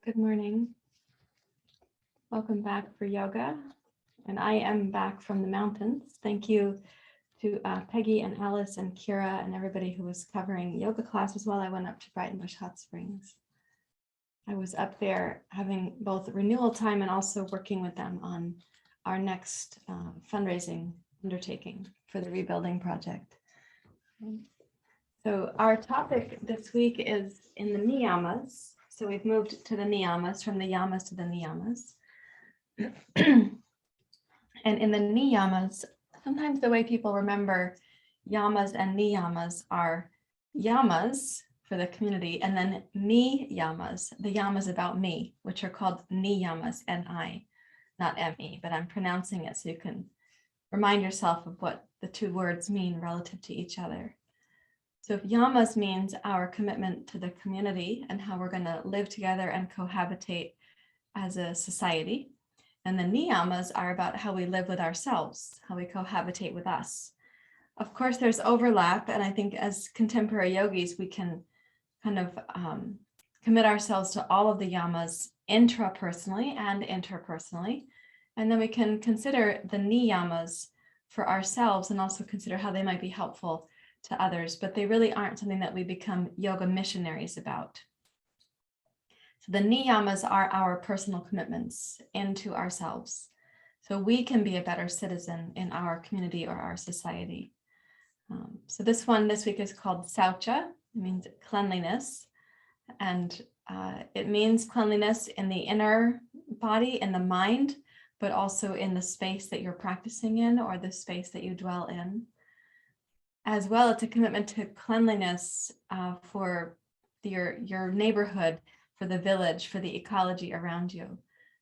Good morning. Welcome back for yoga. And I am back from the mountains. Thank you to Peggy and Alice and Kira and everybody who was covering yoga classes while I went up to Brighton Bush Hot Springs. I was up there having both renewal time and also working with them on our next fundraising undertaking for the rebuilding project. So our topic this week is in the niyamas. So we've moved to the niyamas, from the yamas to the niyamas. And in the niyamas, sometimes the way people remember yamas and niyamas are yamas for the community, and then niyamas, the yamas about me, which are called niyamas, N-I, not M-E, but I'm pronouncing it so you can remind yourself of what the two words mean relative to each other. So if yamas means our commitment to the community and how we're going to live together and cohabitate as a society, and the niyamas are about how we live with ourselves, how we cohabitate with us. Of course, there's overlap, and I think as contemporary yogis, we can kind of commit ourselves to all of the yamas intrapersonally and interpersonally, and then we can consider the niyamas for ourselves and also consider how they might be helpful to others, but they really aren't something that we become yoga missionaries about. So the niyamas are our personal commitments into ourselves, so we can be a better citizen in our community or our society. So this week is called Saucha. It means cleanliness, and it means cleanliness in the inner body, in the mind, but also in the space that you're practicing in or the space that you dwell in. As well, it's a commitment to cleanliness for your neighborhood, for the village, for the ecology around you.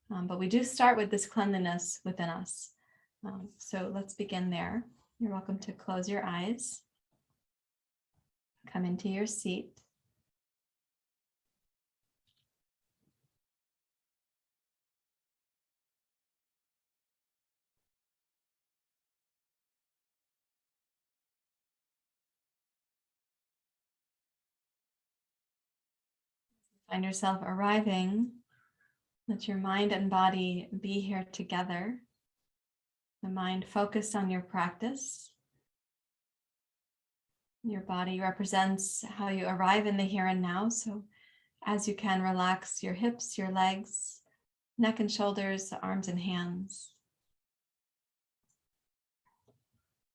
But we do start with this cleanliness within us. So let's begin there. You're welcome to close your eyes. Come into your seat. Find yourself arriving. Let your mind and body be here together. The mind focused on your practice. Your body represents how you arrive in the here and now. So as you can, relax your hips, your legs, neck and shoulders, arms and hands.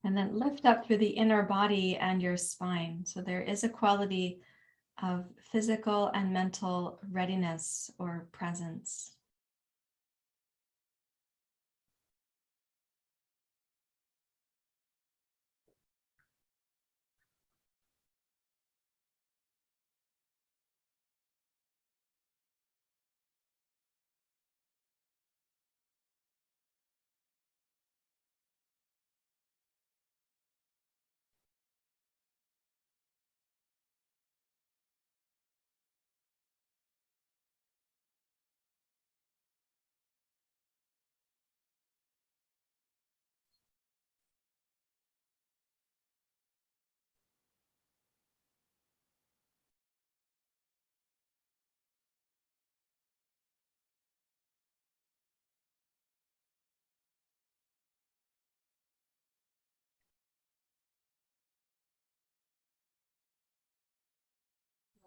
And then lift up through the inner body and your spine. So there is a quality of physical and mental readiness or presence.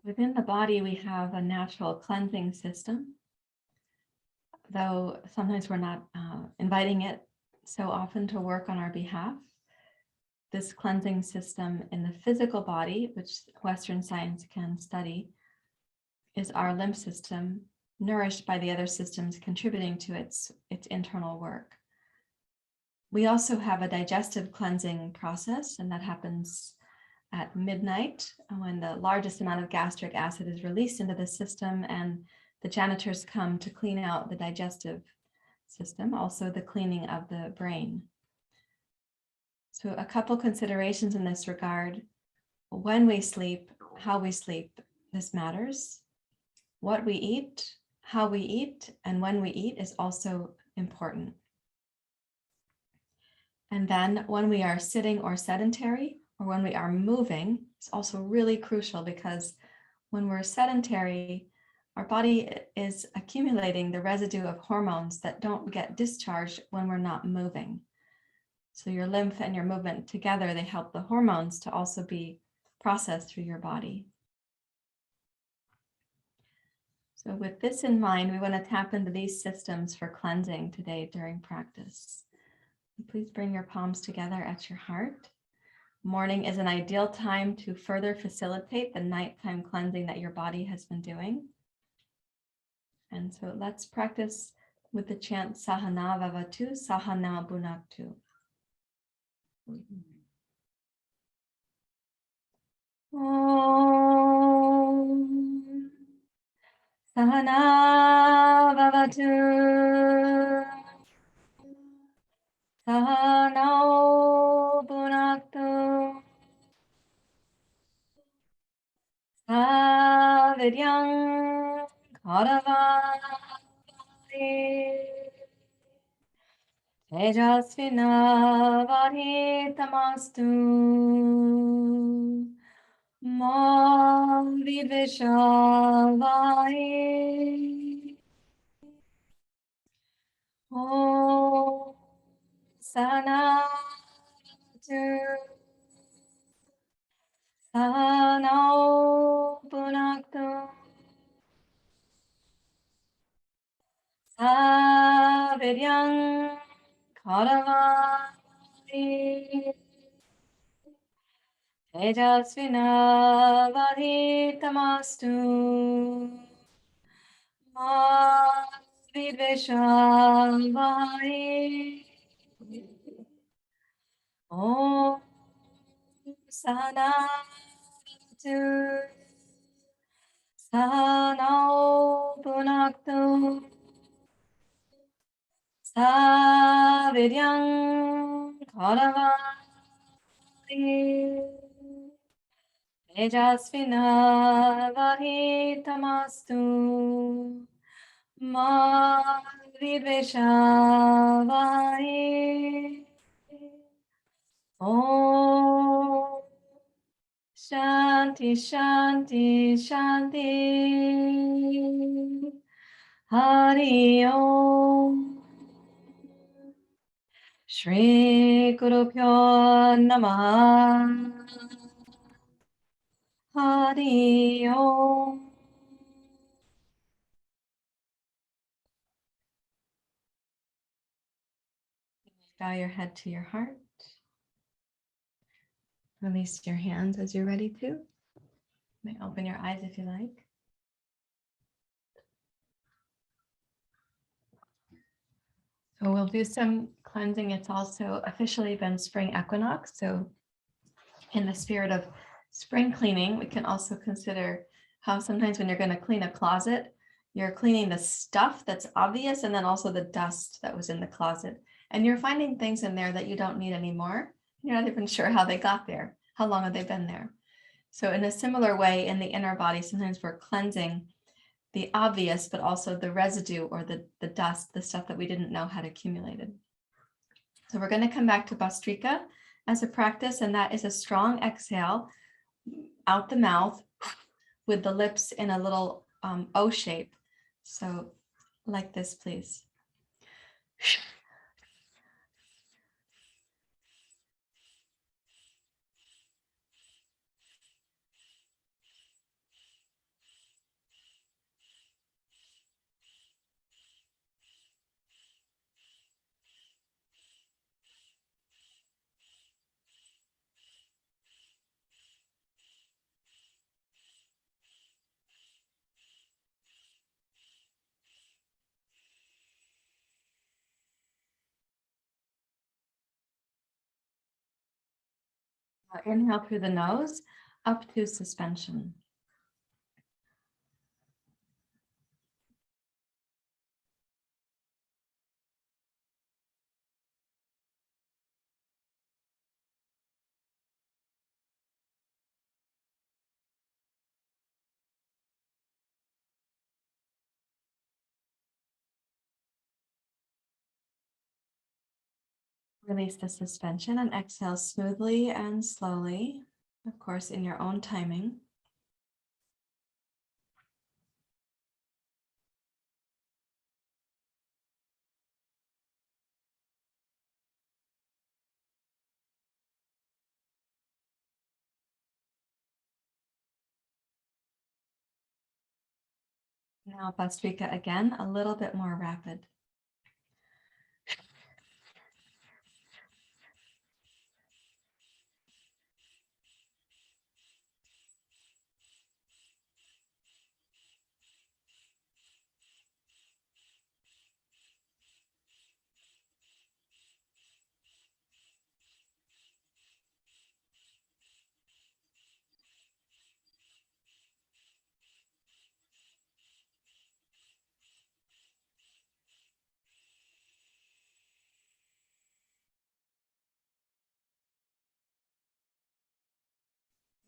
Within the body, we have a natural cleansing system, though sometimes we're not inviting it so often to work on our behalf. This cleansing system in the physical body, which Western science can study, is our lymph system, nourished by the other systems contributing to its internal work. We also have a digestive cleansing process, and that happens at midnight when the largest amount of gastric acid is released into the system and the janitors come to clean out the digestive system, also the cleaning of the brain. So a couple considerations in this regard. When we sleep, how we sleep, this matters. What we eat, how we eat, and when we eat is also important. And then when we are sitting or sedentary, or when we are moving, it's also really crucial, because when we're sedentary, our body is accumulating the residue of hormones that don't get discharged when we're not moving. So your lymph and your movement together, they help the hormones to also be processed through your body. So with this in mind, we want to tap into these systems for cleansing today during practice. Please bring your palms together at your heart. Morning is an ideal time to further facilitate the nighttime cleansing that your body has been doing. And so let's practice with the chant Sahana Vavatu, Sahana Bhunaktu. Om Sahana Vavatu, Sahana Bhunaktu, Savidyam Karavati. Tejasvinavaditamastu ma vidvishavai. Om Sanatu Sanau Punaktu Savidyam Karavati. Tejasvinavaditamastu ma vidvishavai. Om Sanatu Sanau Punaktu Savidyam Karavati. Tejasvinavaditamastu ma vidvishavai. Om Shanti Shanti Shanti. Hari Om. Shri Guru Pyo Namaha. Hari Om. Bow your head to your heart. Release your hands as you're ready to. You may open your eyes if you like. So we'll do some cleansing. It's also officially been spring equinox. So in the spirit of spring cleaning, we can also consider how sometimes when you're going to clean a closet, you're cleaning the stuff that's obvious and then also the dust that was in the closet. And you're finding things in there that you don't need anymore. You're not even sure how they got there. How long have they been there? So in a similar way, in the inner body, sometimes we're cleansing the obvious, but also the residue or the dust, the stuff that we didn't know had accumulated. So we're going to come back to bhastrika as a practice, and that is a strong exhale out the mouth with the lips in a little O shape. So like this, please. Inhale through the nose, up to suspension. Release the suspension and exhale smoothly and slowly, of course, in your own timing. Now bhastrika again, a little bit more rapid.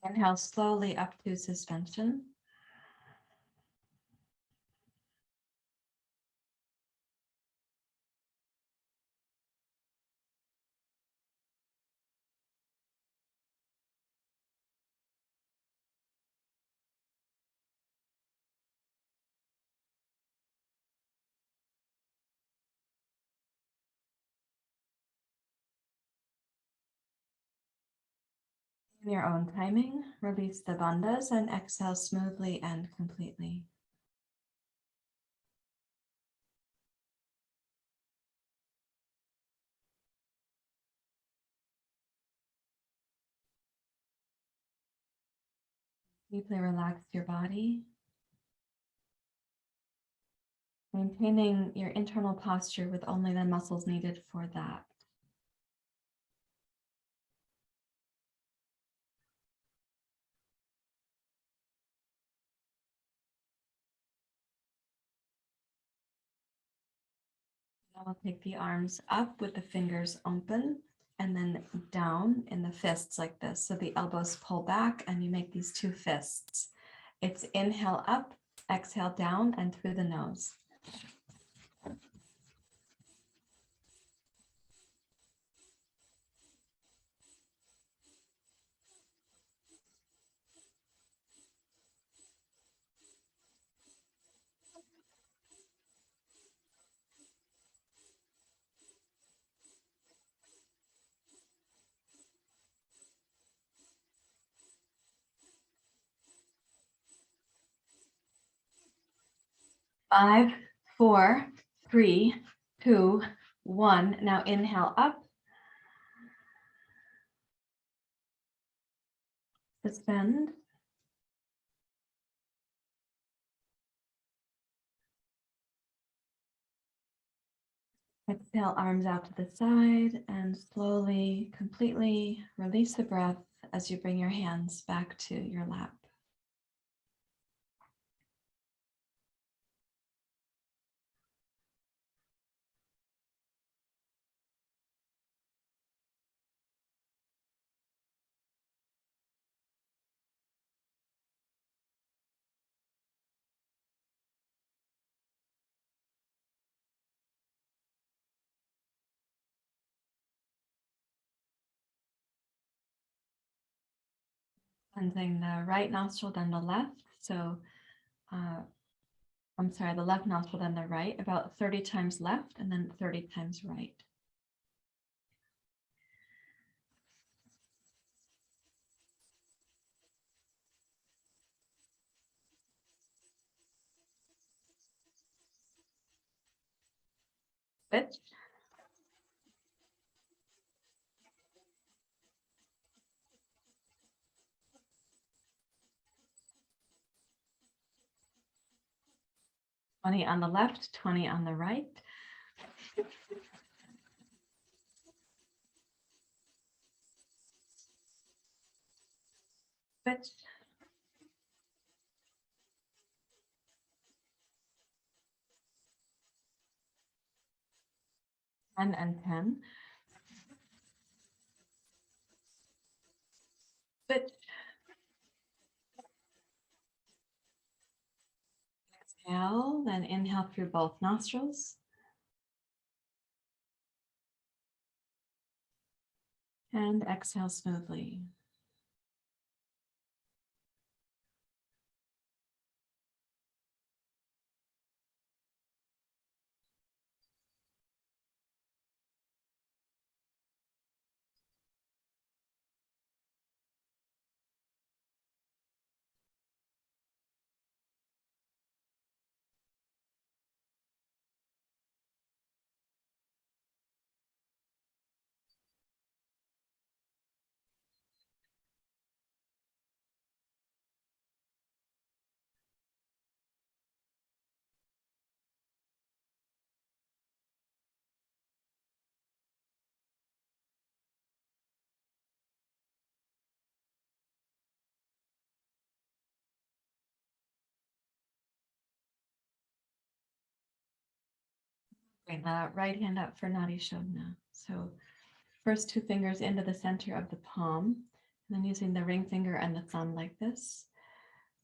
Inhale slowly up to suspension. In your own timing, release the bandhas and exhale smoothly and completely. Deeply relax your body, maintaining your internal posture with only the muscles needed for that. Now we'll take the arms up with the fingers open and then down in the fists like this. So the elbows pull back and you make these two fists. It's inhale up, exhale down and through the nose. Five, four, three, two, one. Now inhale up. Suspend. Exhale, arms out to the side and slowly, completely release the breath as you bring your hands back to your lap. Cleansing the right nostril, then the left. So, the left nostril, then the right, about 30 times left and then 30 times right. Switch. Twenty on the left, 20 on the right. Switch. Ten and 10. Switch. Exhale, then inhale through both nostrils. And exhale smoothly. Bring the right hand up for Nadishogna. So first two fingers into the center of the palm, and then using the ring finger and the thumb like this.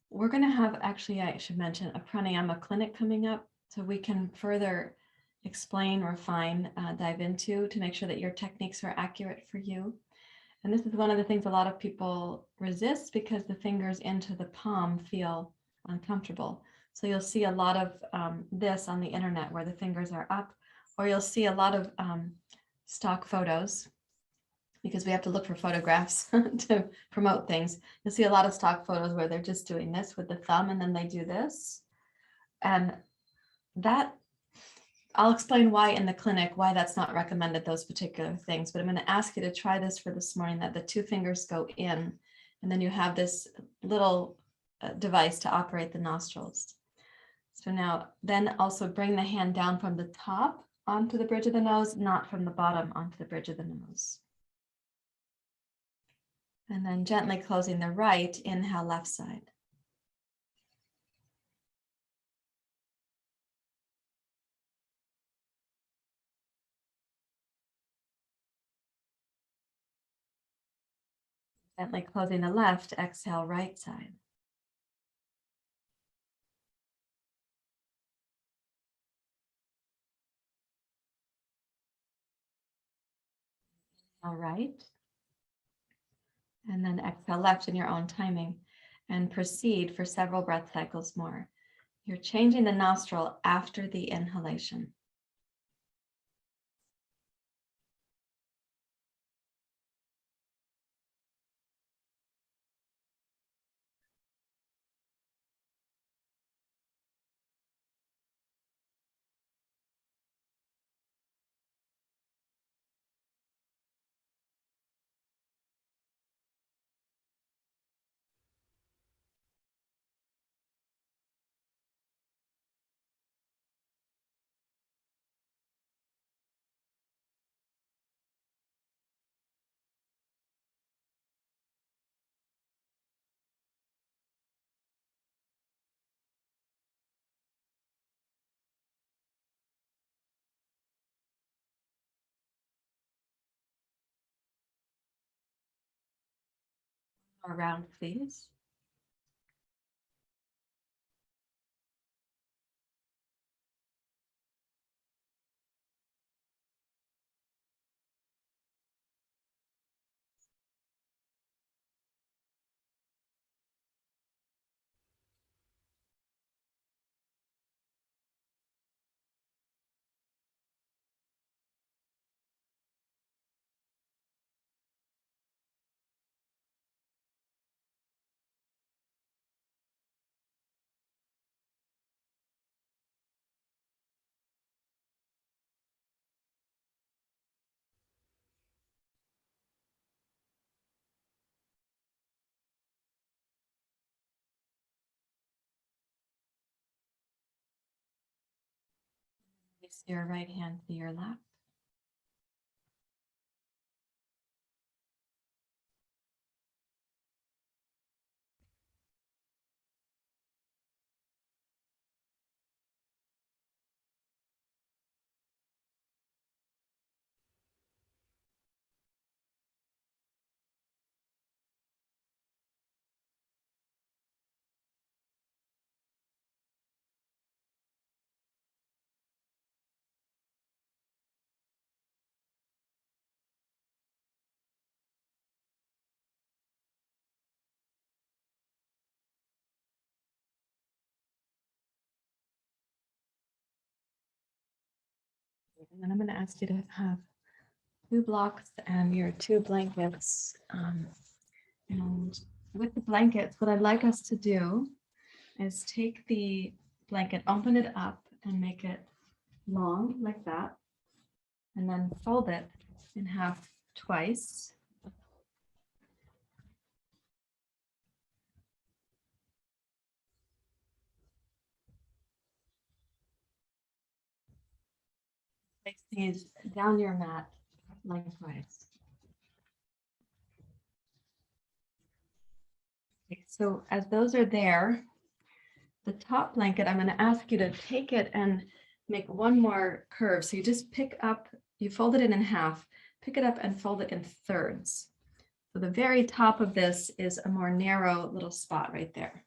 We're going to have, actually, I should mention, a pranayama clinic coming up, so we can further explain, refine, dive into to make sure that your techniques are accurate for you. And this is one of the things a lot of people resist because the fingers into the palm feel uncomfortable. So you'll see a lot of this on the internet where the fingers are up, or you'll see a lot of stock photos, because we have to look for photographs to promote things. You'll see a lot of stock photos where they're just doing this with the thumb and then they do this. And that, I'll explain why in the clinic, why that's not recommended, those particular things. But I'm going to ask you to try this for this morning, that the two fingers go in, and then you have this little device to operate the nostrils. So now, then also bring the hand down from the top onto the bridge of the nose, not from the bottom onto the bridge of the nose. And then gently closing the right, inhale left side. Gently closing the left, exhale right side. All right. And then exhale left in your own timing, and proceed for several breath cycles more. You're changing the nostril after the inhalation. More round, please. Place your right hand to your lap. And then I'm going to ask you to have 2 blocks and your 2 blankets. And with the blankets, what I'd like us to do is take the blanket, open it up and make it long like that, and then fold it in half twice. Place these down your mat lengthwise. Okay, so as those are there, the top blanket, I'm going to ask you to take it and make one more curve. So you just pick up, you fold it in half, pick it up and fold it in thirds. So the very top of this is a more narrow little spot right there.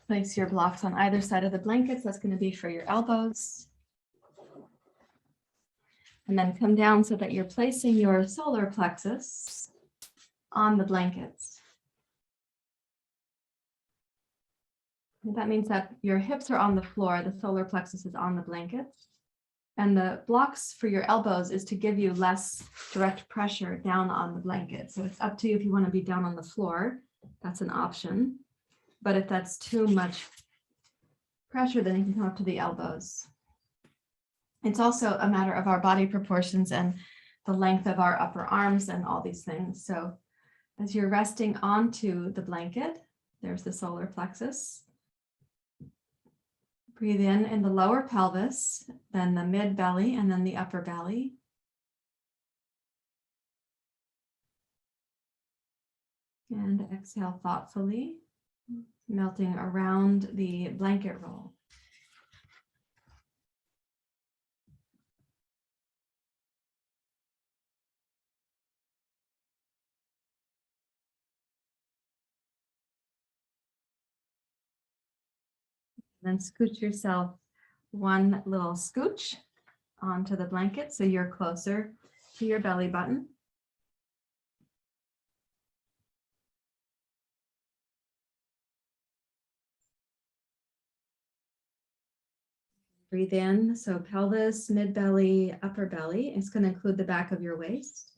Place your blocks on either side of the blankets. That's going to be for your elbows. And then come down so that you're placing your solar plexus on the blankets. And that means that your hips are on the floor, the solar plexus is on the blankets. And the blocks for your elbows is to give you less direct pressure down on the blanket. So it's up to you if you want to be down on the floor. That's an option. But if that's too much pressure, then you can come up to the elbows. It's also a matter of our body proportions and the length of our upper arms and all these things. So as you're resting onto the blanket, there's the solar plexus. Breathe in the lower pelvis, then the mid belly, and then the upper belly. And exhale thoughtfully, melting around the blanket roll. Then scooch yourself one little scooch onto the blanket so you're closer to your belly button. Breathe in, so pelvis, mid belly, upper belly. It's going to include the back of your waist.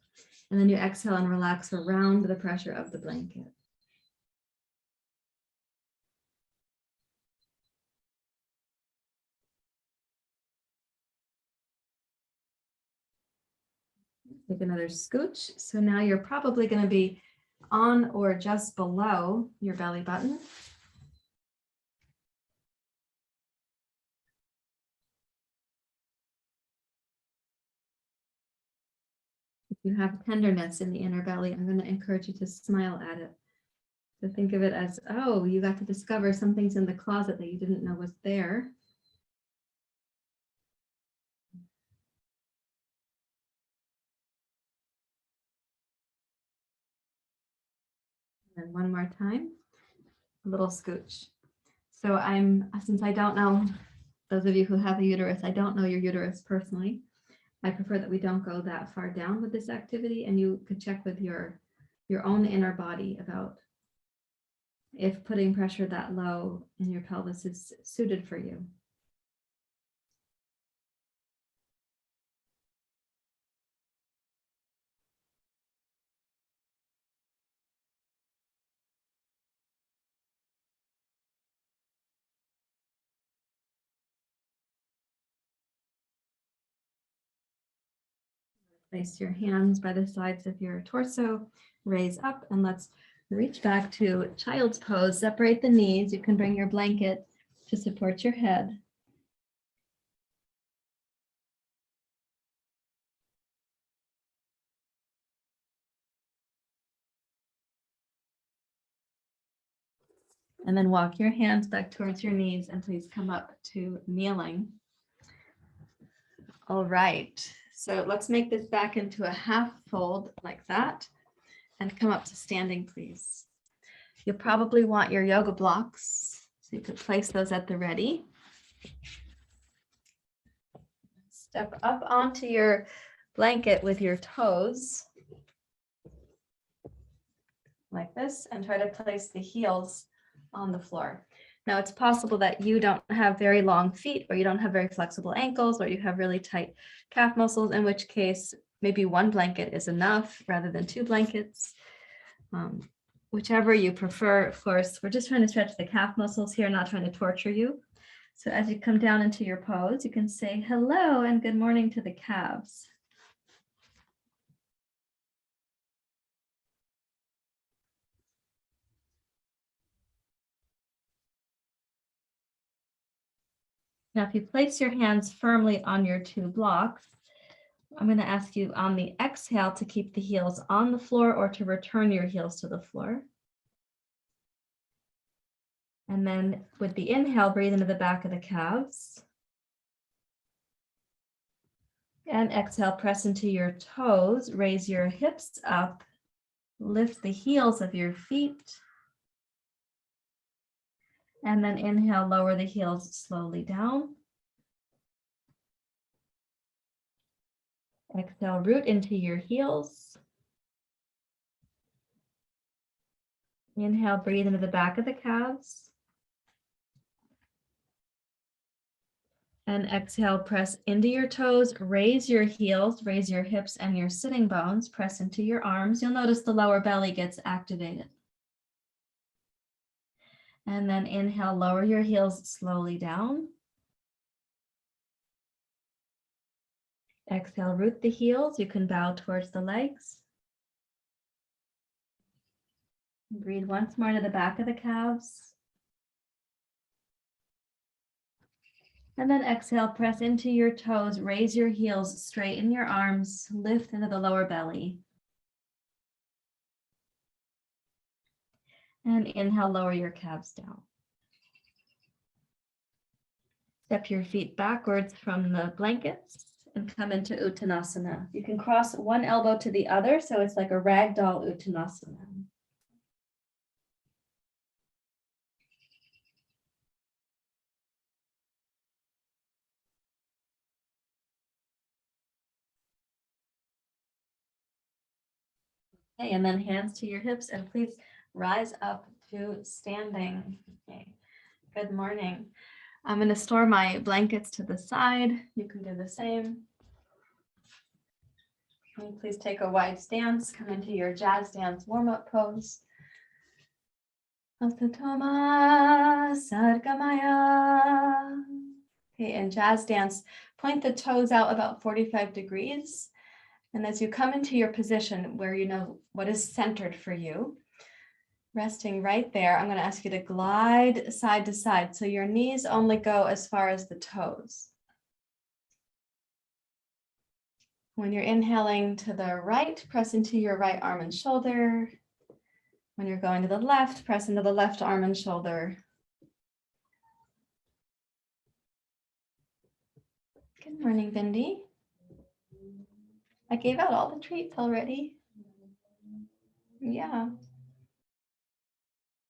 And then you exhale and relax around the pressure of the blanket. Take another scooch. So now you're probably going to be on or just below your belly button. If you have tenderness in the inner belly, I'm going to encourage you to smile at it. So think of it as, oh, you got to discover some things in the closet that you didn't know was there. And one more time, a little scooch. So since I don't know, those of you who have a uterus, I don't know your uterus personally. I prefer that we don't go that far down with this activity, and you could check with your own inner body about if putting pressure that low in your pelvis is suited for you. Place your hands by the sides of your torso, raise up, and let's reach back to child's pose. Separate the knees. You can bring your blanket to support your head. And then walk your hands back towards your knees and please come up to kneeling. All right, so let's make this back into a half fold like that and come up to standing, please. You'll probably want your yoga blocks, so you could place those at the ready. Step up onto your blanket with your toes like this and try to place the heels on the floor. Now it's possible that you don't have very long feet, or you don't have very flexible ankles, or you have really tight calf muscles, in which case maybe one blanket is enough rather than two blankets. Whichever you prefer, of course. We're just trying to stretch the calf muscles here, not trying to torture you. So as you come down into your pose, you can say hello and good morning to the calves. Now, if you place your hands firmly on your two blocks, I'm going to ask you on the exhale to keep the heels on the floor or to return your heels to the floor. And then with the inhale, breathe into the back of the calves. And exhale, press into your toes, raise your hips up, lift the heels of your feet. And then inhale, lower the heels slowly down. Exhale, root into your heels. Inhale, breathe into the back of the calves. And exhale, press into your toes, raise your heels, raise your hips and your sitting bones, press into your arms. You'll notice the lower belly gets activated. And then inhale, lower your heels slowly down. Exhale, root the heels. You can bow towards the legs. Breathe once more to the back of the calves. And then exhale, press into your toes, raise your heels, straighten your arms, lift into the lower belly. And inhale, lower your calves down. Step your feet backwards from the blankets and come into Uttanasana. You can cross one elbow to the other, so it's like a ragdoll Uttanasana. Okay, and then hands to your hips, and please rise up to standing. Okay, good morning. I'm going to store my blankets to the side. You can do the same. And please take a wide stance, come into your jazz dance warm-up pose. Asatoma Sargamaya. Okay, in jazz dance, point the toes out about 45 degrees. And as you come into your position where you know what is centered for you, resting right there, I'm going to ask you to glide side to side. So your knees only go as far as the toes. When you're inhaling to the right, press into your right arm and shoulder. When you're going to the left, press into the left arm and shoulder. Good morning, Bindi. I gave out all the treats already. Yeah.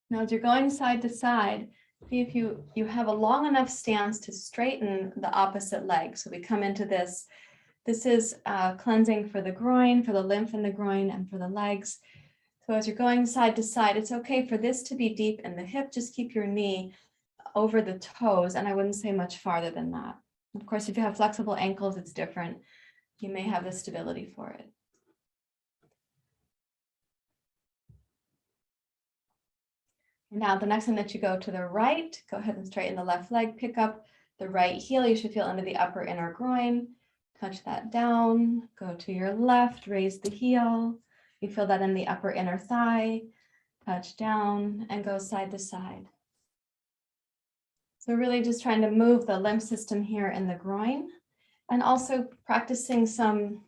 Now, as you're going side to side, see if you have a long enough stance to straighten the opposite leg. So we come into this. This is cleansing for the groin, for the lymph in the groin, and for the legs. So as you're going side to side, it's okay for this to be deep in the hip. Just keep your knee over the toes, and I wouldn't say much farther than that. Of course, if you have flexible ankles, it's different. You may have the stability for it. Now, the next time that you go to the right, go ahead and straighten the left leg, pick up the right heel. You should feel under the upper inner groin. Touch that down, go to your left, raise the heel. You feel that in the upper inner thigh, touch down and go side to side. So really just trying to move the lymph system here in the groin and also practicing some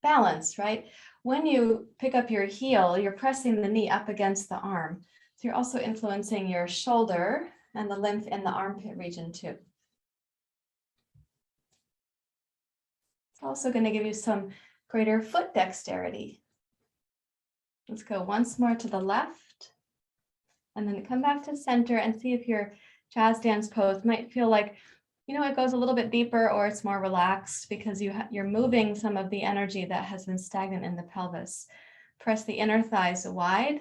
balance, right? When you pick up your heel, you're pressing the knee up against the arm. So you're also influencing your shoulder and the lymph in the armpit region too. It's also going to give you some greater foot dexterity. Let's go once more to the left and then come back to center and see if your jazz dance pose might feel like, you know, it goes a little bit deeper or it's more relaxed because you're moving some of the energy that has been stagnant in the pelvis. Press the inner thighs wide.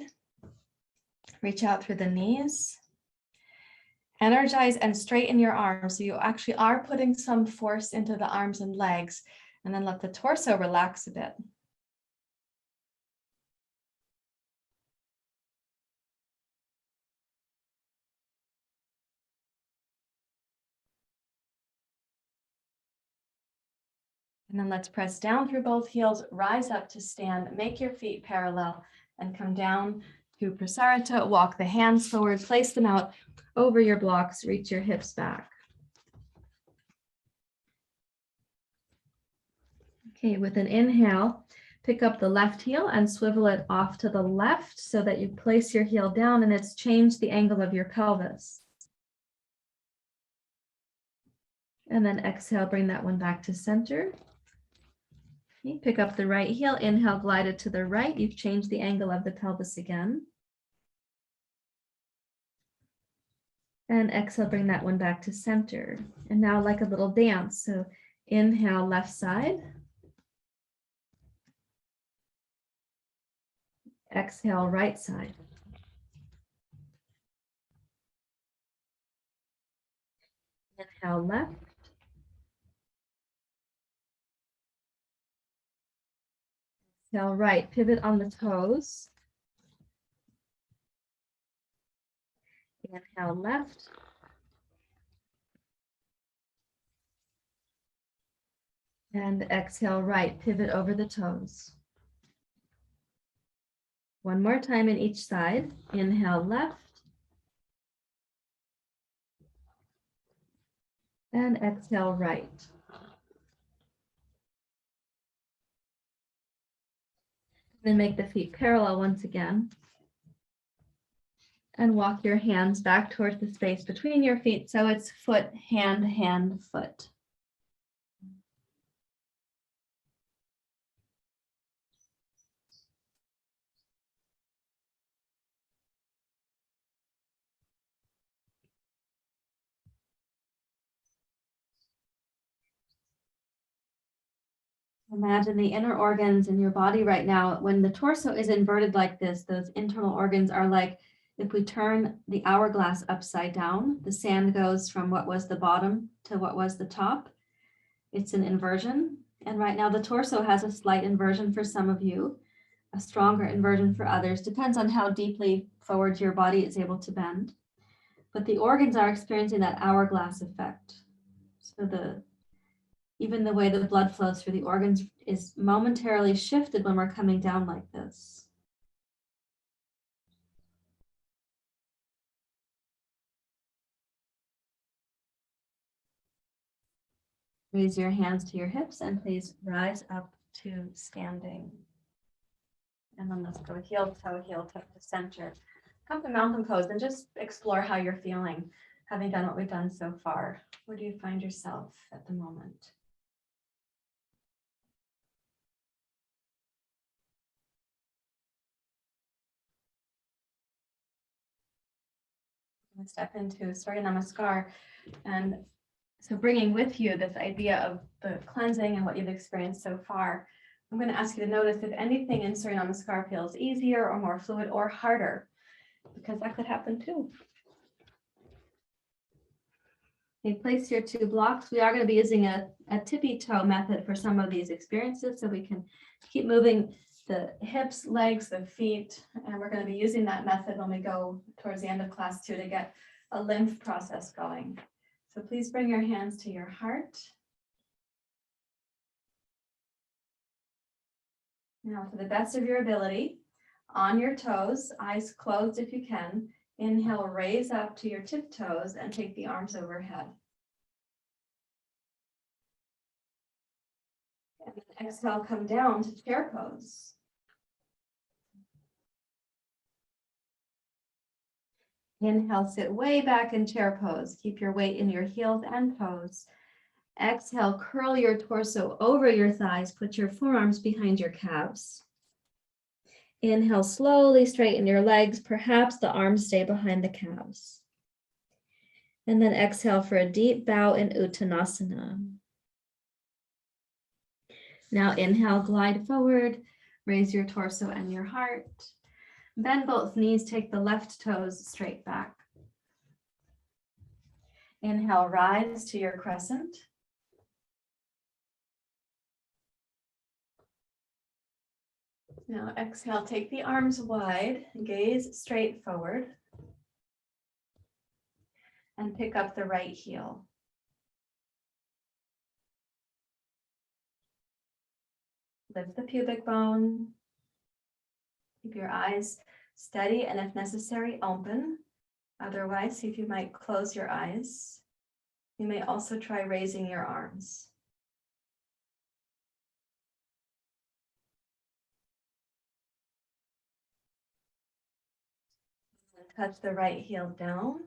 Reach out through the knees. Energize and straighten your arms. So you actually are putting some force into the arms and legs, and then let the torso relax a bit. And then let's press down through both heels, rise up to stand, make your feet parallel, and come down to Prasarita. Walk the hands forward, place them out over your blocks, reach your hips back. Okay, with an inhale, Pick up the left heel and swivel it off to the left so that you place your heel down and it's changed the angle of your pelvis. And then exhale, bring that one back to center. Okay, pick up the right heel, inhale, glide it to the right. You've changed the angle of the pelvis again. And exhale, bring that one back to center. And now like a little dance. So inhale, left side. Exhale, right side. Inhale, left. Exhale, right. Pivot on the toes. Inhale, left. And exhale, right. Pivot over the toes. One more time in each side. Inhale, left. And exhale, right. Then make the feet parallel once again. And walk your hands back towards the space between your feet. So it's foot, hand, hand, foot. Imagine the inner organs in your body right now. When the torso is inverted like this, those internal organs are like, if we turn the hourglass upside down, the sand goes from what was the bottom to what was the top. It's an inversion. And right now the torso has a slight inversion for some of you, a stronger inversion for others. Depends on how deeply forward your body is able to bend. But the organs are experiencing that hourglass effect. So even the way the blood flows through the organs is momentarily shifted when we're coming down like this. Raise your hands to your hips and please rise up to standing. And then let's go heel toe to center. Come to mountain pose and just explore how you're feeling, having done what we've done so far. Where do you find yourself at the moment? Step into Surya Namaskar, and so bringing with you this idea of the cleansing and what you've experienced so far, I'm going to ask you to notice if anything in Surya Namaskar feels easier or more fluid or harder, because that could happen too. Okay, place your two blocks. We are going to be using a tippy toe method for some of these experiences, so we can keep moving the hips, legs, the feet, and we're going to be using that method when we go towards the end of class 2 to get a lymph process going. So please bring your hands to your heart. Now, to the best of your ability, on your toes, eyes closed if you can, inhale, raise up to your tiptoes and take the arms overhead. And then exhale, come down to chair pose. Inhale, sit way back in chair pose. Keep your weight in your heels and toes. Exhale, curl your torso over your thighs. Put your forearms behind your calves. Inhale, slowly straighten your legs. Perhaps the arms stay behind the calves. And then exhale for a deep bow in Uttanasana. Now inhale, glide forward. Raise your torso and your heart. Bend both knees, take the left toes straight back. Inhale, rise to your crescent. Now exhale, take the arms wide, gaze straight forward. And pick up the right heel. Lift the pubic bone. Keep your eyes steady and if necessary, open. Otherwise, see if you might close your eyes. You may also try raising your arms. touch the right heel down.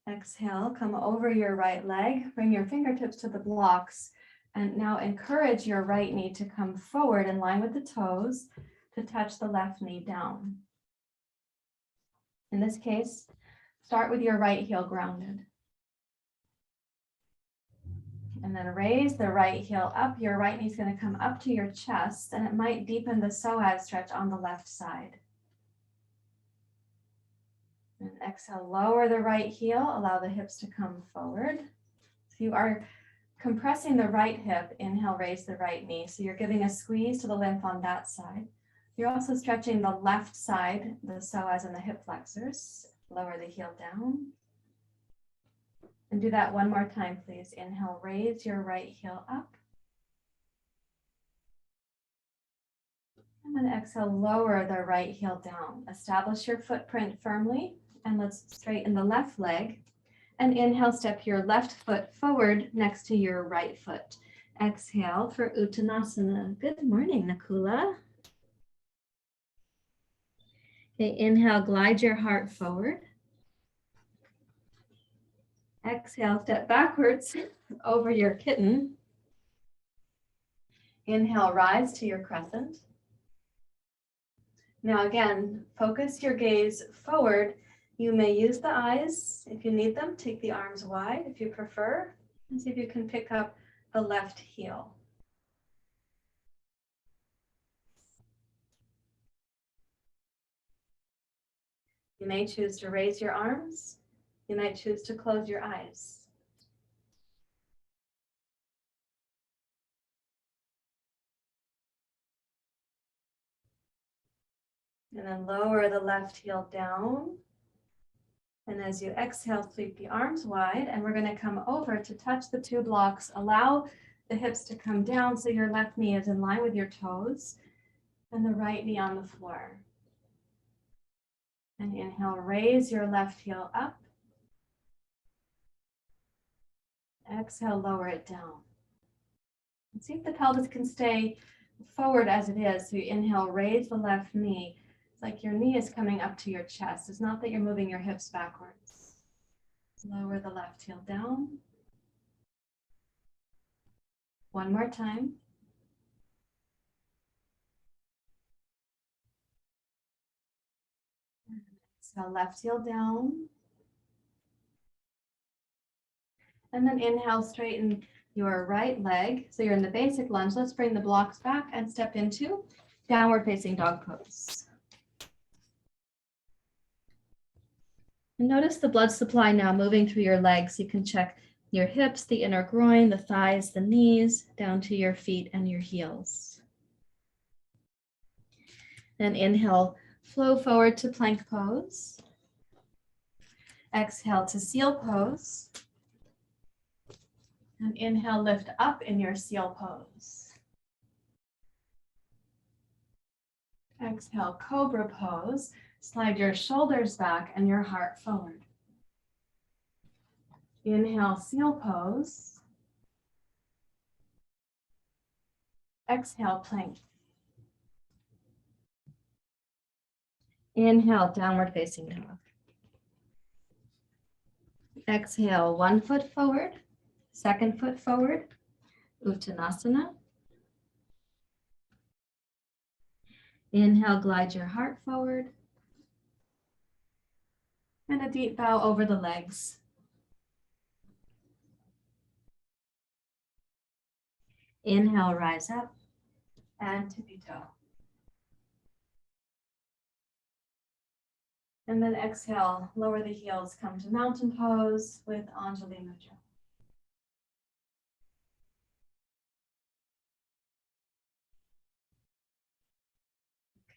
Exhale, come over your right leg, bring your fingertips to the blocks, and now encourage your right knee to come forward in line with the toes to touch the left knee down. In this case, start with your right heel grounded. And then raise the right heel up. Your right knee is going to come up to your chest, and it might deepen the psoas stretch on the left side. And exhale, lower the right heel, allow the hips to come forward. So you are compressing the right hip, inhale, raise the right knee. So you're giving a squeeze to the lymph on that side. You're also stretching the left side, the psoas and the hip flexors. Lower the heel down. And do that one more time, please. Inhale, raise your right heel up. And then exhale, lower the right heel down. Establish your footprint firmly. And let's straighten the left leg. And inhale, step your left foot forward next to your right foot. Exhale for Uttanasana. Good morning, Nakula. Okay, inhale, glide your heart forward. Exhale, step backwards over your kitten. Inhale, rise to your crescent. Now again, focus your gaze forward. You may use the eyes if you need them. Take the arms wide if you prefer. And see if you can pick up the left heel. You may choose to raise your arms. You might choose to close your eyes. And then lower the left heel down. And as you exhale, sweep the arms wide. And we're going to come over to touch the two blocks. Allow the hips to come down so your left knee is in line with your toes and the right knee on the floor. And inhale, raise your left heel up. Exhale, lower it down. And see if the pelvis can stay forward as it is. So you inhale, raise the left knee. It's like your knee is coming up to your chest. It's not that you're moving your hips backwards. Lower the left heel down. One more time. Exhale, left heel down. And then inhale, straighten your right leg. So you're in the basic lunge. Let's bring the blocks back and step into downward facing dog pose. And notice the blood supply now moving through your legs. You can check your hips, the inner groin, the thighs, the knees, down to your feet and your heels. Then inhale, flow forward to plank pose. Exhale to seal pose. And inhale, lift up in your seal pose. Exhale, cobra pose. Slide your shoulders back and your heart forward. Inhale, seal pose. Exhale, plank. Inhale, downward facing dog. Exhale, one foot forward. Second foot forward, Uttanasana. Inhale, glide your heart forward. And a deep bow over the legs. Inhale, rise up and tippy toe. And then exhale, lower the heels, come to mountain pose with Anjali Mudra.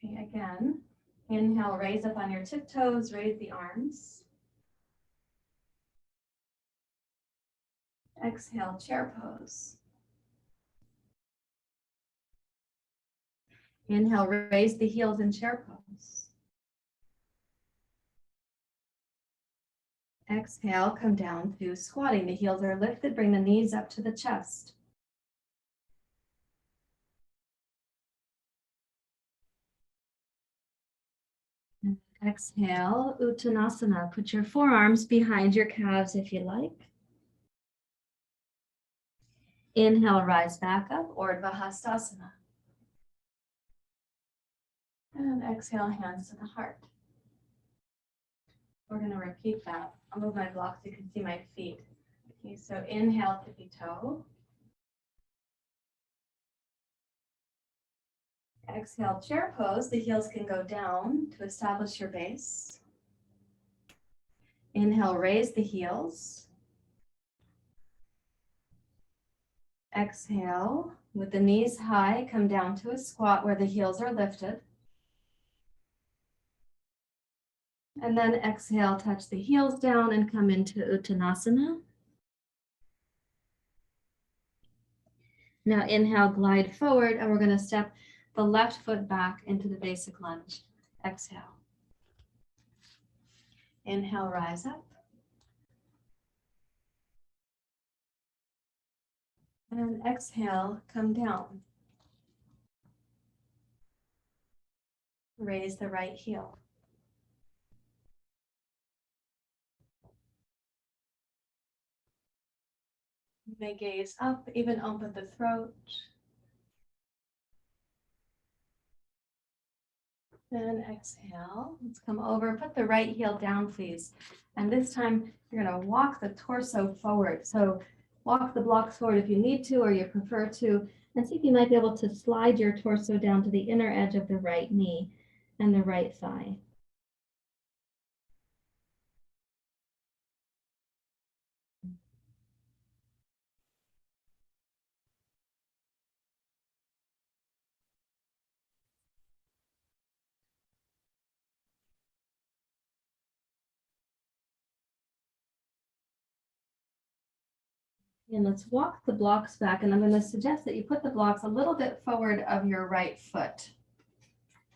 Okay, again, inhale, raise up on your tiptoes, raise the arms. Exhale, chair pose. Inhale, raise the heels in chair pose. Exhale, come down to squatting. The heels are lifted, bring the knees up to the chest. Exhale, Uttanasana. Put your forearms behind your calves if you like. Inhale, rise back up, Urdhva Hastasana. And exhale, hands to the heart. We're going to repeat that. I'll move my block so you can see my feet. Okay, so inhale, tippy toe. Exhale, chair pose. The heels can go down to establish your base. Inhale, raise the heels. Exhale, with the knees high, come down to a squat where the heels are lifted. And then exhale, touch the heels down and come into Uttanasana. Now inhale, glide forward, and we're going to step the left foot back into the basic lunge. Exhale. Inhale, rise up. And exhale, come down. Raise the right heel. You may gaze up, even open the throat. Then exhale. Let's come over. Put the right heel down, please. And this time, you're going to walk the torso forward. So walk the blocks forward if you need to or you prefer to. And see if you might be able to slide your torso down to the inner edge of the right knee and the right thigh. And let's walk the blocks back, and I'm going to suggest that you put the blocks a little bit forward of your right foot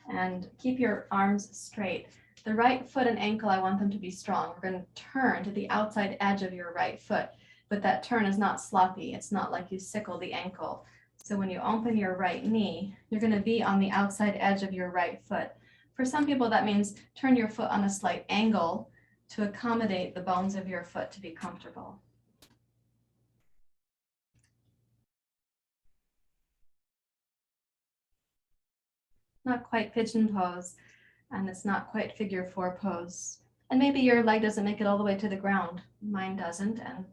and keep your arms straight. The right foot and ankle, I want them to be strong. We're going to turn to the outside edge of your right foot, but that turn is not sloppy. It's not like you sickle the ankle. So when you open your right knee, you're going to be on the outside edge of your right foot. For some people, that means turn your foot on a slight angle to accommodate the bones of your foot to be comfortable. Not quite pigeon pose, and it's not quite figure 4 pose. And maybe your leg doesn't make it all the way to the ground. Mine doesn't, and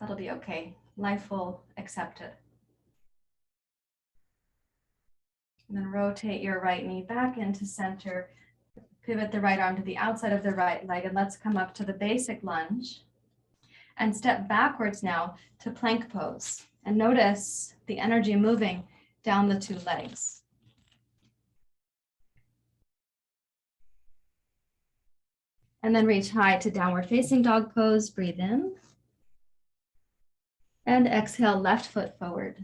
that'll be okay. Life will accept it. And then rotate your right knee back into center. Pivot the right arm to the outside of the right leg, and let's come up to the basic lunge. And step backwards now to plank pose. And notice the energy moving down the 2 legs. And then reach high to downward facing dog pose. Breathe in. And exhale, left foot forward.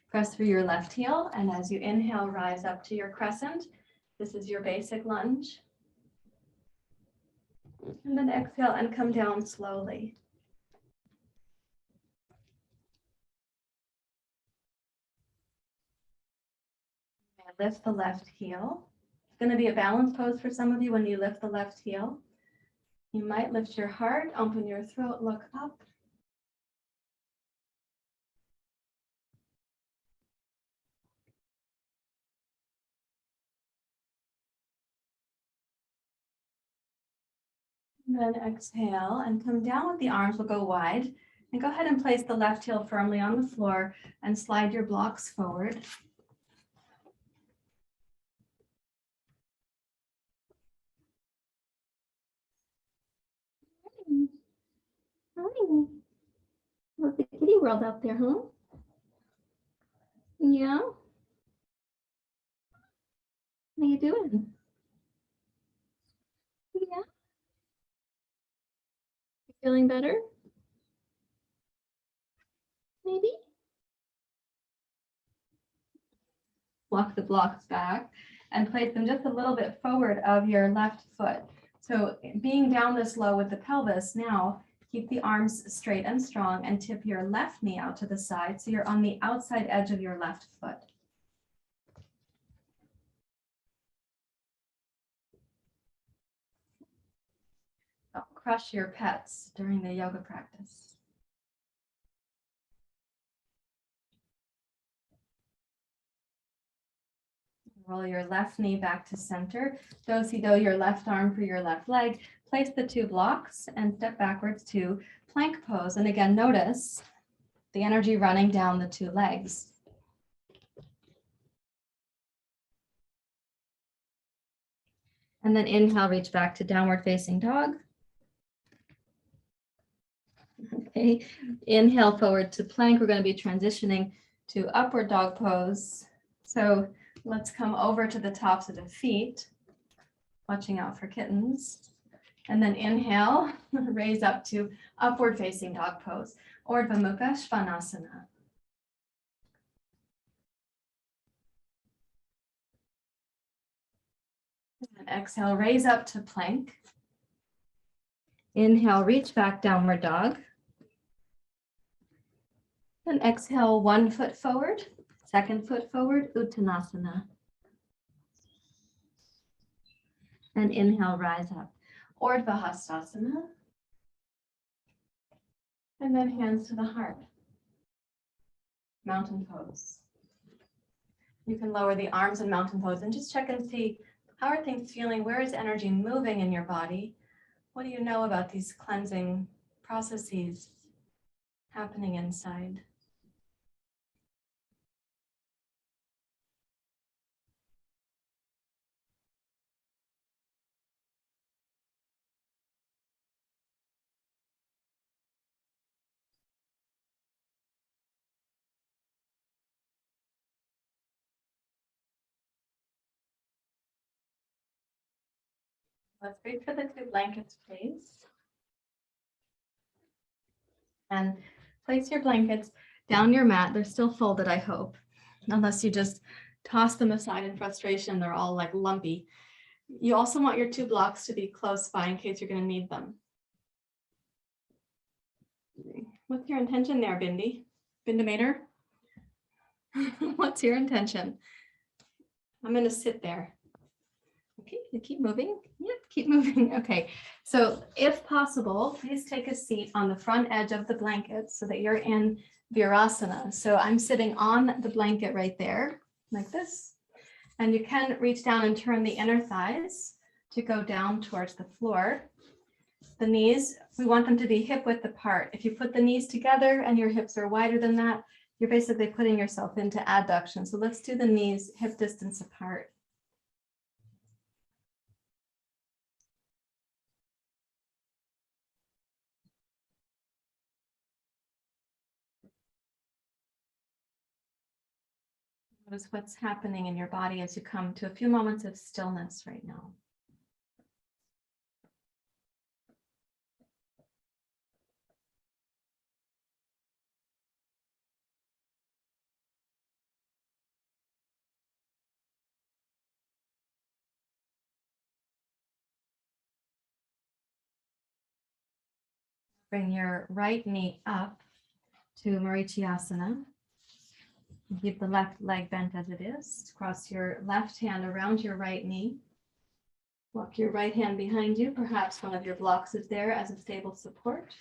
Press through your left heel. And as you inhale, rise up to your crescent. This is your basic lunge. And then exhale and come down slowly. Lift the left heel. It's going to be a balance pose for some of you when you lift the left heel. You might lift your heart, open your throat, look up. And then exhale and come down with the arms. Will go wide. And go ahead and place the left heel firmly on the floor and slide your blocks forward. Hi. Look, the kitty world out there, huh? Yeah. How you doing? Yeah. You feeling better? Maybe? Walk the blocks back and place them just a little bit forward of your left foot. So being down this low with the pelvis, now keep the arms straight and strong and tip your left knee out to the side so you're on the outside edge of your left foot. crush your pets during the yoga practice. Roll your left knee back to center. Do-si-do your left arm for your left leg. Place the two blocks and step backwards to plank pose. And again, notice the energy running down the two legs. And then inhale, reach back to downward facing dog. Okay, inhale forward to plank. We're going to be transitioning to upward dog pose. So let's come over to the tops of the feet, watching out for kittens. And then inhale, raise up to upward facing dog pose, Urdhva Mukha Svanasana. And exhale, raise up to plank. Inhale, reach back, downward dog. And exhale, one foot forward, second foot forward, Uttanasana. And inhale, rise up, Urdhva Hastasana. And then hands to the heart, mountain pose. You can lower the arms in mountain pose and just check and see, how are things feeling? Where is energy moving in your body? What do you know about these cleansing processes happening inside? Let's wait for the two blankets, please. And place your blankets down your mat. They're still folded, I hope, unless you just toss them aside in frustration. They're all like lumpy. You also want your two blocks to be close by in case you're going to need them. What's your intention there, Bindi? Binda Mater? What's your intention? I'm going to sit there. Okay, you keep moving. Yep, keep moving. Okay, so if possible, please take a seat on the front edge of the blanket so that you're in Virasana. So I'm sitting on the blanket right there, like this. And you can reach down and turn the inner thighs to go down towards the floor. The knees, we want them to be hip width apart. If you put the knees together and your hips are wider than that, you're basically putting yourself into adduction. So let's do the knees hip distance apart. Notice what's happening in your body as you come to a few moments of stillness right now. Bring your right knee up to marichyasana. Keep the left leg bent as it is. Cross your left hand around your right knee. Walk your right hand behind you. Perhaps one of your blocks is there as a stable support.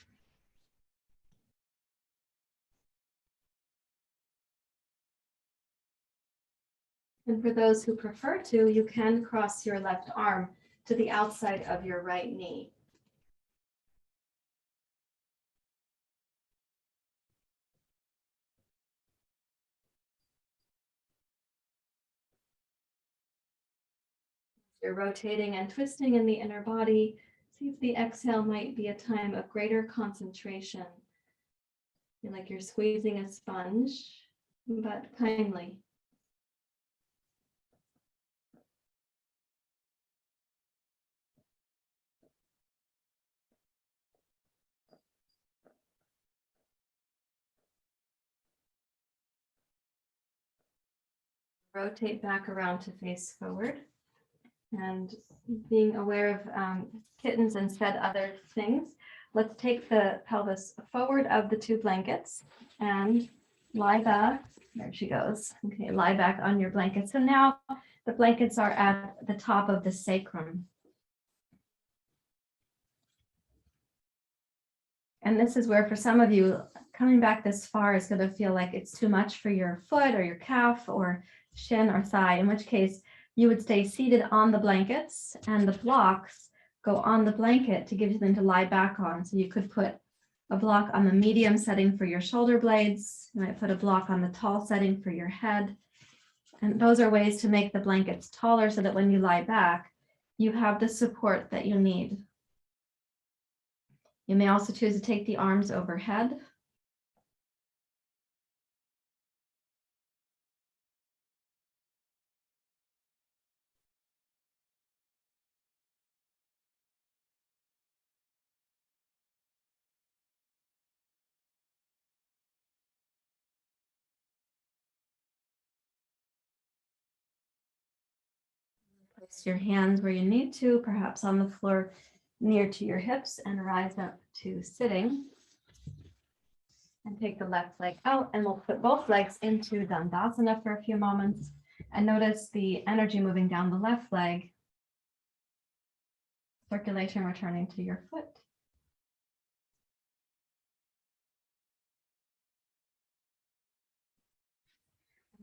And for those who prefer to, you can cross your left arm to the outside of your right knee. You're rotating and twisting in the inner body. See if the exhale might be a time of greater concentration. Feel like you're squeezing a sponge, but kindly. Rotate back around to face forward. And being aware of kittens and said other things, let's take the pelvis forward of the two blankets and lie back. There she goes. Okay, lie back on your blanket. So now the blankets are at the top of the sacrum. And this is where for some of you, coming back this far is going to feel like it's too much for your foot or your calf or shin or thigh, in which case you would stay seated on the blankets and the blocks go on the blanket to give you something to lie back on. So you could put a block on the medium setting for your shoulder blades. You might put a block on the tall setting for your head. And those are ways to make the blankets taller so that when you lie back, you have the support that you need. You may also choose to take the arms overhead. Place your hands where you need to, perhaps on the floor near to your hips, and rise up to sitting. And take the left leg out, and we'll put both legs into Dandasana for a few moments. And notice the energy moving down the left leg. Circulation returning to your foot.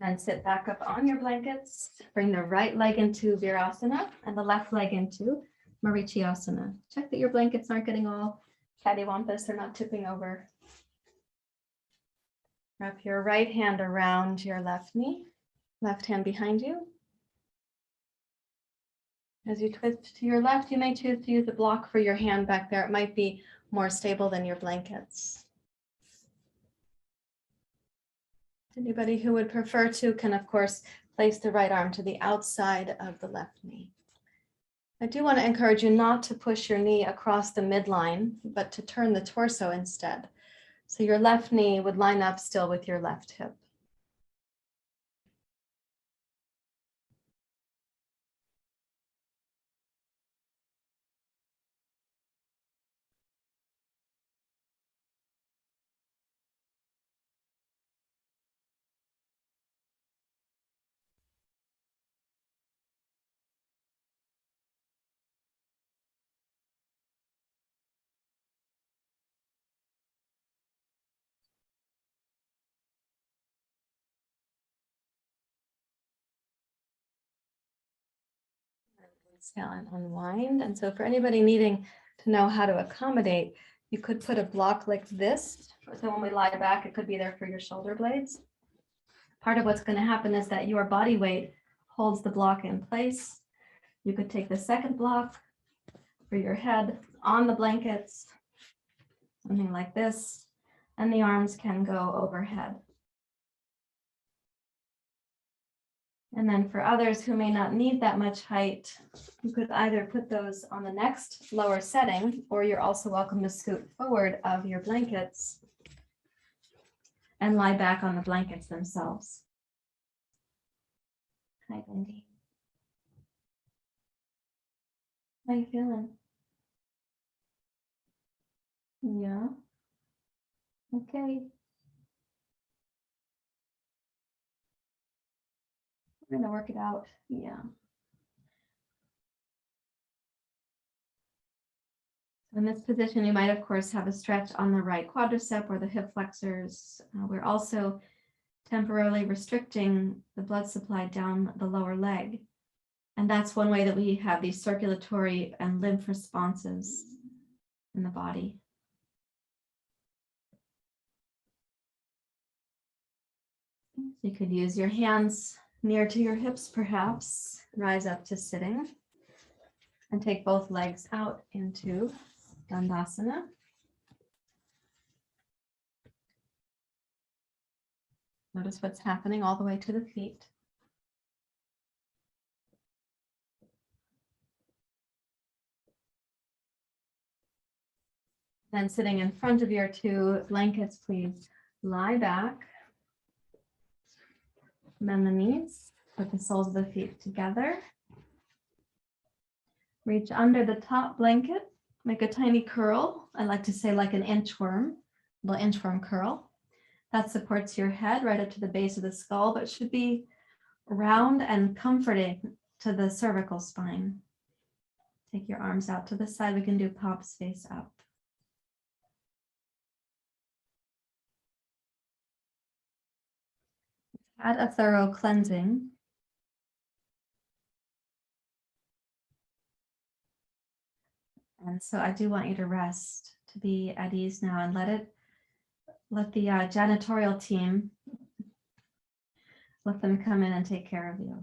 And then sit back up on your blankets. Bring the right leg into Virasana and the left leg into marichyasana. Check that your blankets aren't getting all cattywampus, they're not tipping over. Wrap your right hand around your left knee, left hand behind you. As you twist to your left, you may choose to use a block for your hand back there. It might be more stable than your blankets. Anybody who would prefer to can, of course, place the right arm to the outside of the left knee. I do want to encourage you not to push your knee across the midline, but to turn the torso instead. So your left knee would line up still with your left hip. Exhale and unwind. And so for anybody needing to know how to accommodate, you could put a block like this. So when we lie back, it could be there for your shoulder blades. Part of what's going to happen is that your body weight holds the block in place. You could take the second block for your head on the blankets, something like this, and the arms can go overhead. And then for others who may not need that much height, you could either put those on the next lower setting, or you're also welcome to scoot forward of your blankets and lie back on the blankets themselves. Hi, Wendy. How you feeling? Yeah. Okay. We're going to work it out. Yeah. In this position, you might, of course, have a stretch on the right quadricep or the hip flexors. We're also temporarily restricting the blood supply down the lower leg. And that's one way that we have these circulatory and lymph responses in the body. So you could use your hands near to your hips, perhaps. Rise up to sitting and take both legs out into Dandasana. Notice what's happening all the way to the feet. Then sitting in front of your two blankets, please lie back. Bend the knees, put the soles of the feet together. Reach under the top blanket, make a tiny curl. I like to say like an inchworm, little inchworm curl. That supports your head right up to the base of the skull, but should be round and comforting to the cervical spine. Take your arms out to the side. We can do palms face up. had a thorough cleansing. And so I do want you to rest, to be at ease now, and let the janitorial team, let them come in and take care of you.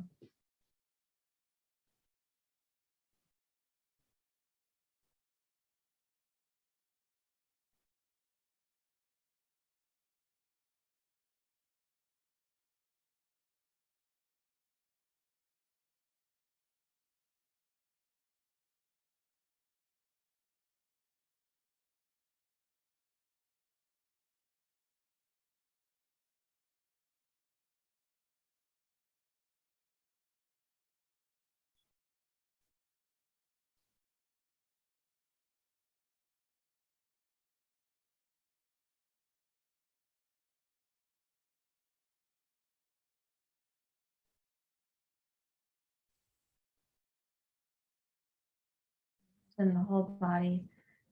And the whole body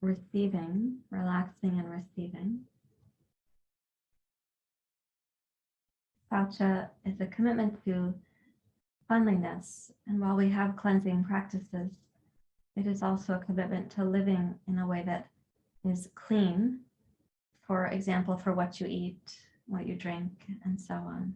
receiving, relaxing and receiving. Saucha is a commitment to cleanliness. And while we have cleansing practices, it is also a commitment to living in a way that is clean, for example, for what you eat, what you drink, and so on.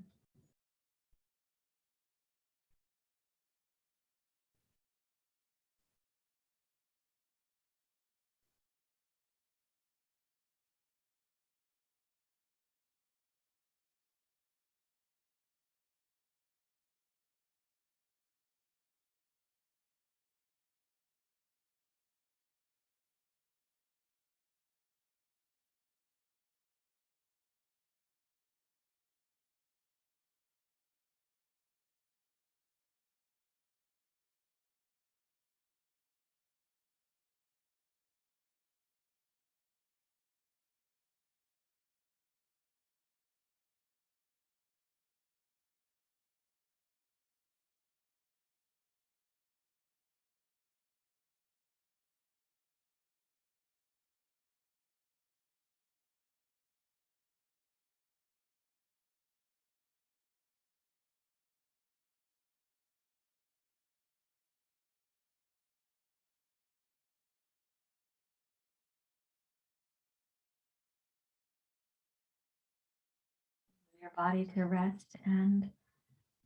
Your body to rest and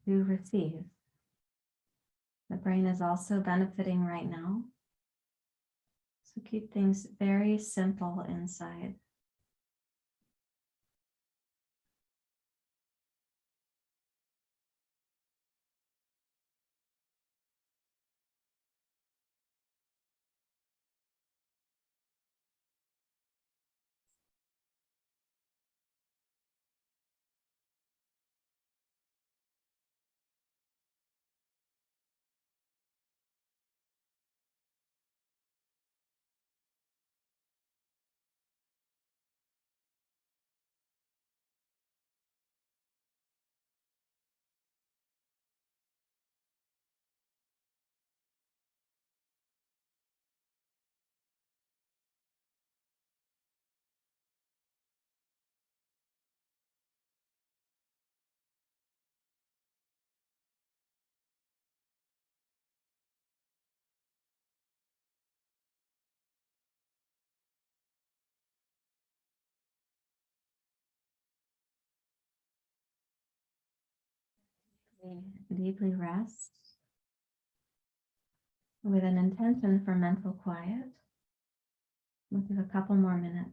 to receive. The brain is also benefiting right now. So keep things very simple inside. Deeply rest with an intention for mental quiet. We'll give a couple more minutes.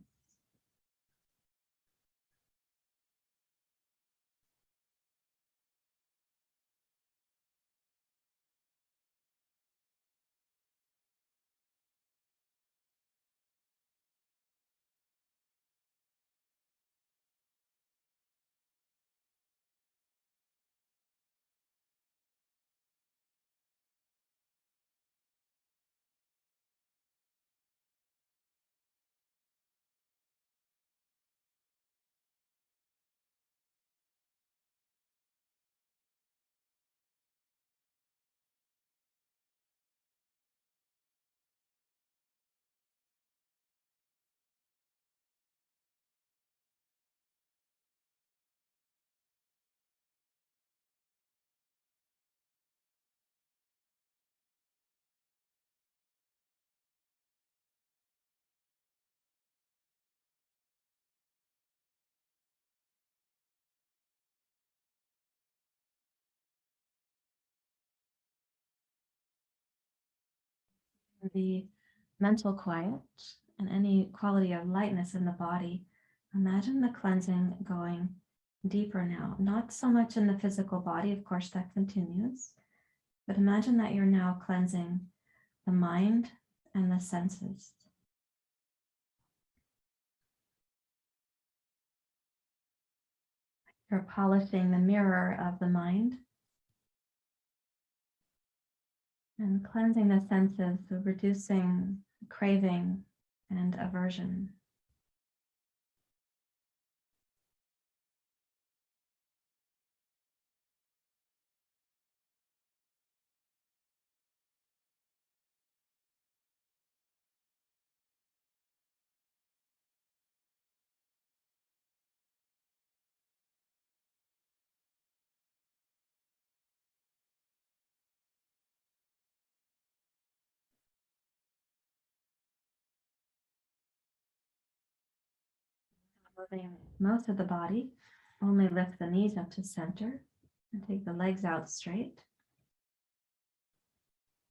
the mental quiet and any quality of lightness in the body, imagine the cleansing going deeper now, not so much in the physical body, of course, that continues, but imagine that you're now cleansing the mind and the senses. You're polishing the mirror of the mind and cleansing the senses, so reducing craving and aversion. Moving most of the body, only lift the knees up to center and take the legs out straight.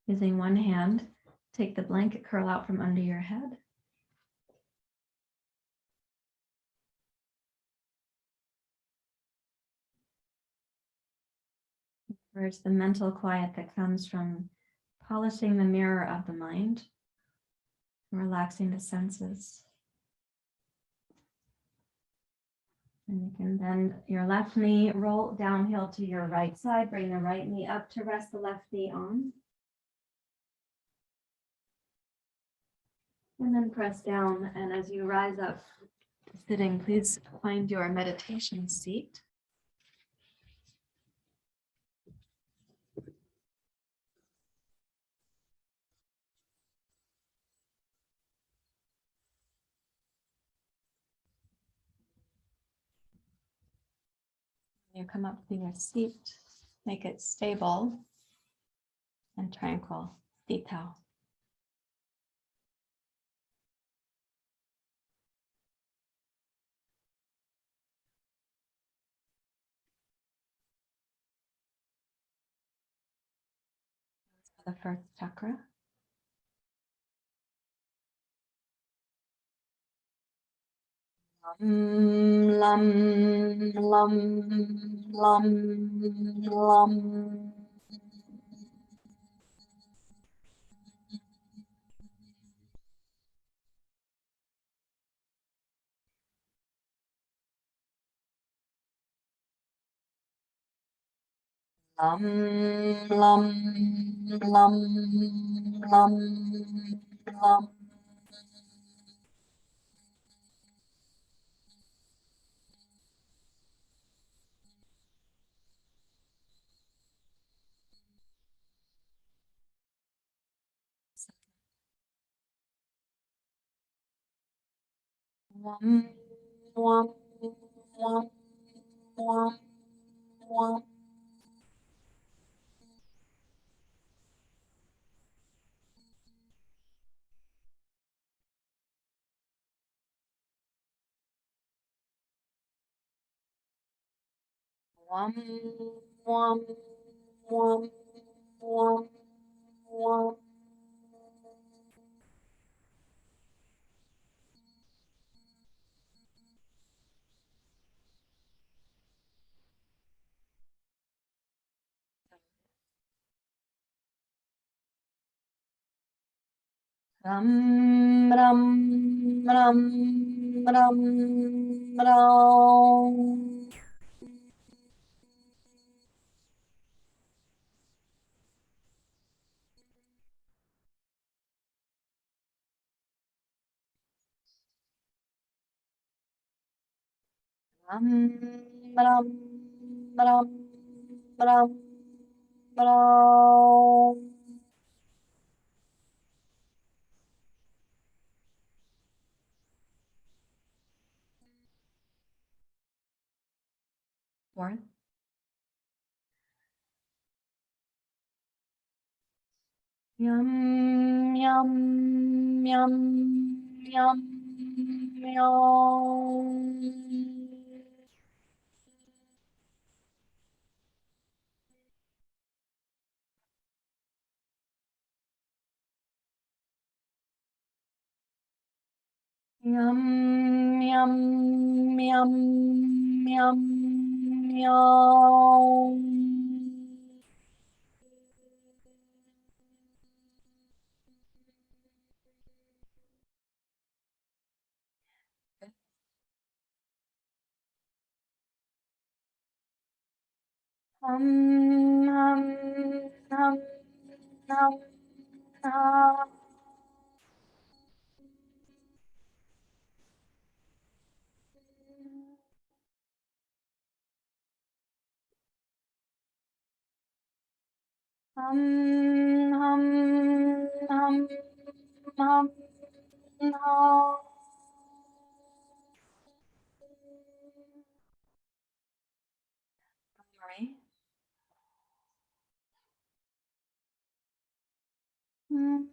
Using one hand, take the blanket curl out from under your head. Where's the mental quiet that comes from polishing the mirror of the mind, relaxing the senses. And you can bend your left knee, roll downhill to your right side, bring the right knee up to rest the left knee on. And then press down, and as you rise up sitting, please find your meditation seat. You come up to your seat, make it stable and tranquil. Detail. The first chakra. Lam, lam, lam, lam. Lam, lam, lam, lam, lam. Wam, wam, wam, wam, wam. Wam, wam, wam, wam, wam. Ram, ram, ram, ram, ram. Ram, ram, ram, ram, ram. Fourth. Yum, yum, yum, yum, yum. Yum, yum, yum, yum, yum. Hum, hum, hum, hum, hum. Hum, hum, hum, hum, hum. Right. Mm.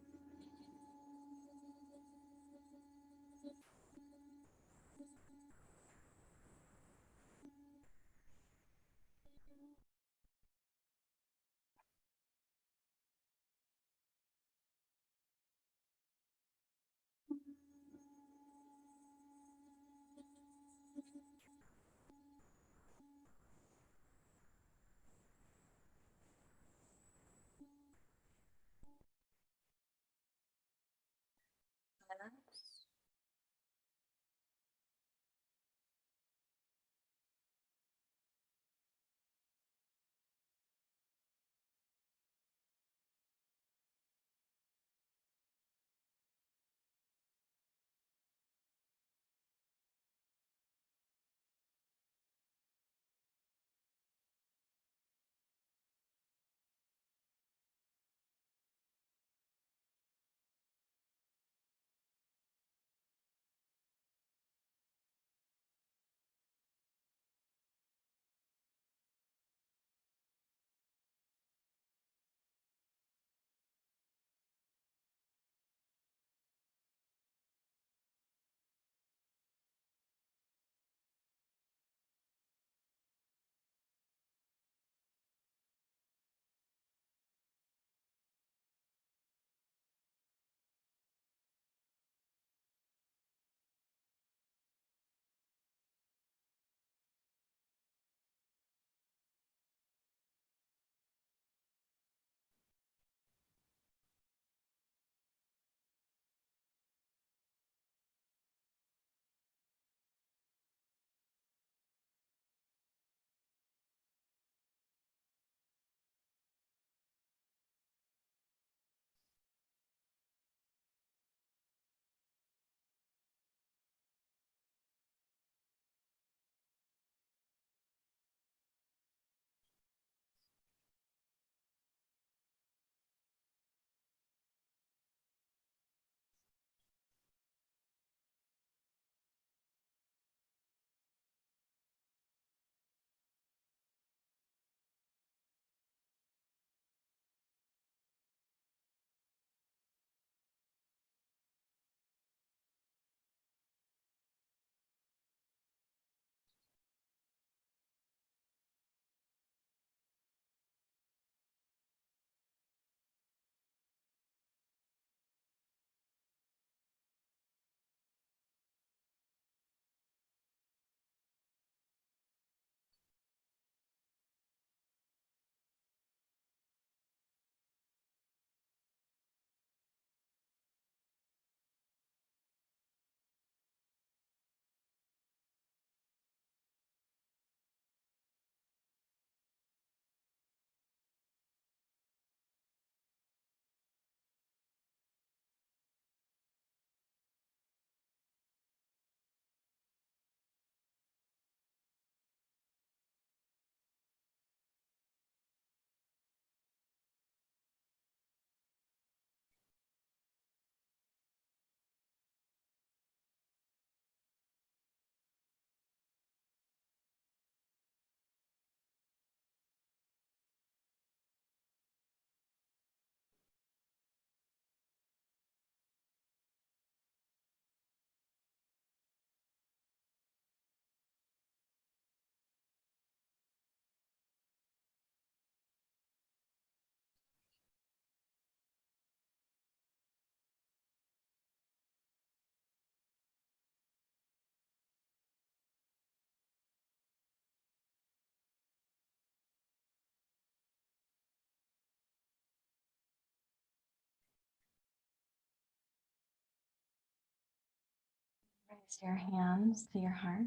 Place your hands to your heart.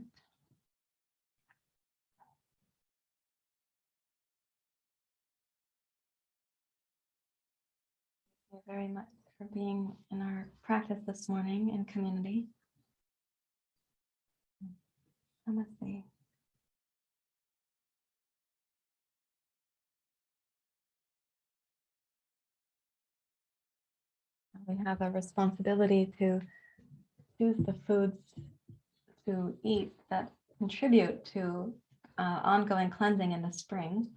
Thank you very much for being in our practice this morning in community. Namaste. We have a responsibility to choose the foods to eat that contribute to ongoing cleansing in the spring,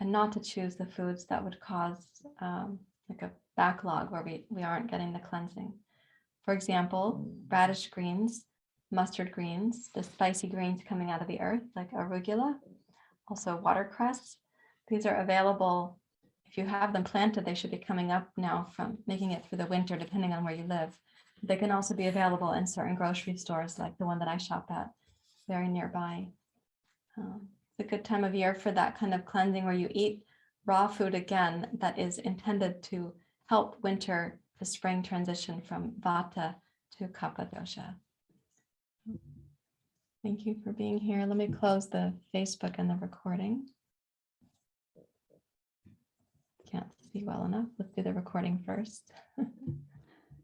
and not to choose the foods that would cause like a backlog where we aren't getting the cleansing. For example, radish greens, mustard greens, the spicy greens coming out of the earth like arugula, also watercress. These are available. If you have them planted, they should be coming up now from making it through the winter, depending on where you live. They can also be available in certain grocery stores, like the one that I shop at, very nearby. It's a good time of year for that kind of cleansing where you eat raw food again that is intended to help winter to spring transition from vata to kapha dosha. Thank you for being here. Let me close the Facebook and the recording. Can't see well enough. Let's do the recording first.